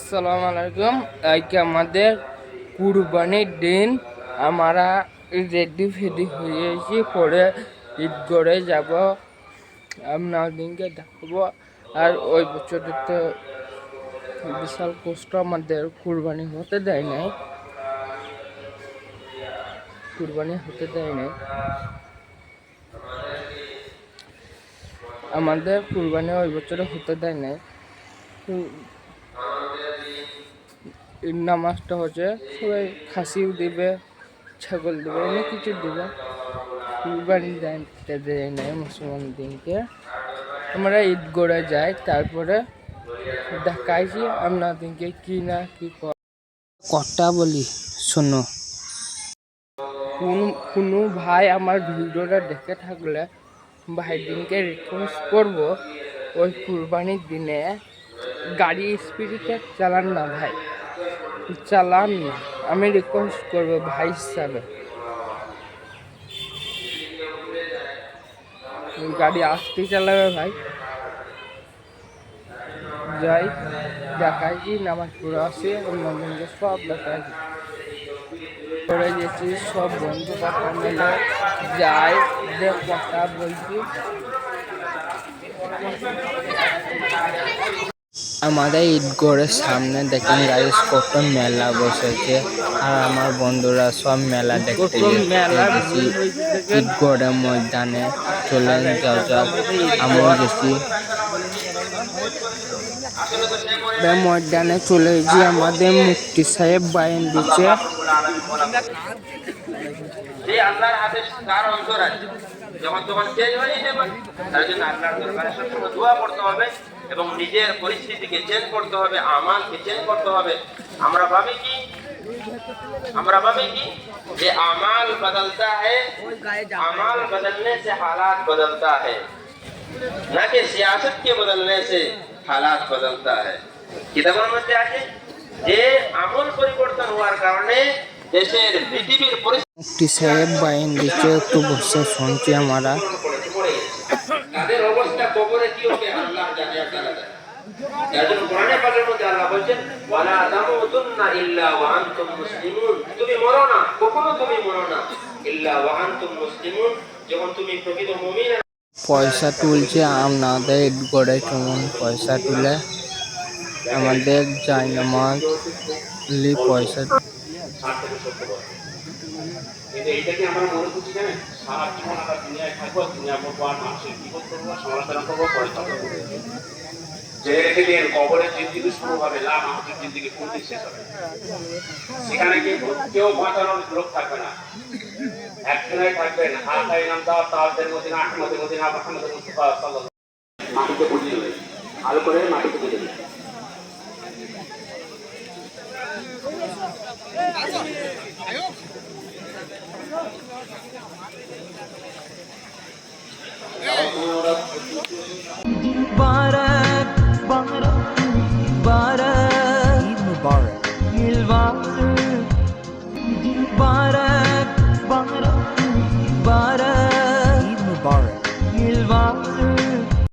আসসালামু আলাইকুম। আজকে আমাদের কুরবানির দিন। আমরা রেডি হয়ে গেছি, পরে ঈদগড়ে যাব, আপনার দিনকে দেখবো। আর ওই বছরটা তো বিশাল কষ্ট, আমাদের কুরবানি হতে দেয় নাই। আমাদের কুরবানি ওই বছরে হতে দেয় নাই। নামাজটা হচ্ছে সবাই খাসিও দিবে, ছাগল দিবে, অনেক কিছু দিবে। কুরবানি দেয় নাই মুসলমান দিনকে। আমরা ঈদগড়ে যাই, তারপরে দেখাইছি আপনাদেরকে কি না কি কথা বলি শোনো। কোনো ভাই আমার ভিডিওটা দেখে থাকলে ভাই দিনকে রিকোয়েস্ট করবো, ওই কুরবানির দিনে গাড়ি স্পিডে চালান না ভাই, চালান না। আমি রিকোয়েস্ট করবো ভাই হিসাবে, গাড়ি আস্তে চালাবে ভাই। যাই দেখাইছি, নামাজ পড়ে আসি, অন্যজনকে সব দেখাইছি। পড়ে গেছি, সব বন্ধু বান্ধব মিলে যাই, কথা বলছি। আমাদের ঈদগড়ের সামনে দেখেন গাইস কত মেলা বসেছে, আর আমার বন্ধুরা সব মেলা দেখতে গেছি। ঈদগড়ের ময়দানে চলে যাও, আমরা গেছি ময়দানে চলে গেছি। আমাদের মুফতি সাহেব বায়ান দিচ্ছে। এবং নিজের পরিস্থিতিকে চেঞ্জ করতে হবে, আমালকে চেঞ্জ করতে হবে। আমরা ভাবি কি যে আমাল বদলতা है, আমাল बदलने से हालात बदलता है, না कि सियासत के बदलने से हालात बदलता है। কিতাবের মধ্যে আছে যে আমল পরিবর্তন হওয়ার কারণে দেশের পৃথিবীর মুফতি সাহেব বায়ান দিচ্ছে, একটু বসে শুনছি আমরা। তাদের অবস্থা কবরে কি হবে আল্লাহ জানে, আপনারা জানেন। এর জন্য কোরআনে পাকের মধ্যে আল্লাহ বলেন ওয়ালা তামুতুন্না ইল্লা ওয়া আনতুম মুসলিমুন, তুমি মরো না, কখনো তুমি মরো না, ইল্লা ওয়া আনতুম মুসলিমুন, যখন তুমি প্রকৃত মুমিন। পয়সা তুলছে আমাদের ঈদগড়ে, কেমন পয়সা তুলে আমাদের যায় নামাজ পয়সা। কিন্তু এইটা কি আমরা মনে করছি জানেন, সারা জীবন আমরা দুনিয়ায় থাকবো, দুনিয়া করবো, আর মানুষের বিপদ করবো, সমালোচনা করবো, পরিচালনা করবো। যে রেখে দিয়ে কবরের জিন্দিগি শুরু হবে, লাভ আমাদের জিন্দিগি কোনদিন শেষ হবে। সেখানে কি কেউ বাঁচানোর লোক থাকবে না, একজনাই থাকবেন। আল্লাহ নাম দাও তাদের মদিনা, আহমদের মদিনা, মুহাম্মদের মুস্তাফা সাল্লাল্লাহু আলাইহি ওয়াসাল্লাম। মাটিতে পুঁজি দেবে, ভালো করে মাটিতে পুঁজি দেবে। para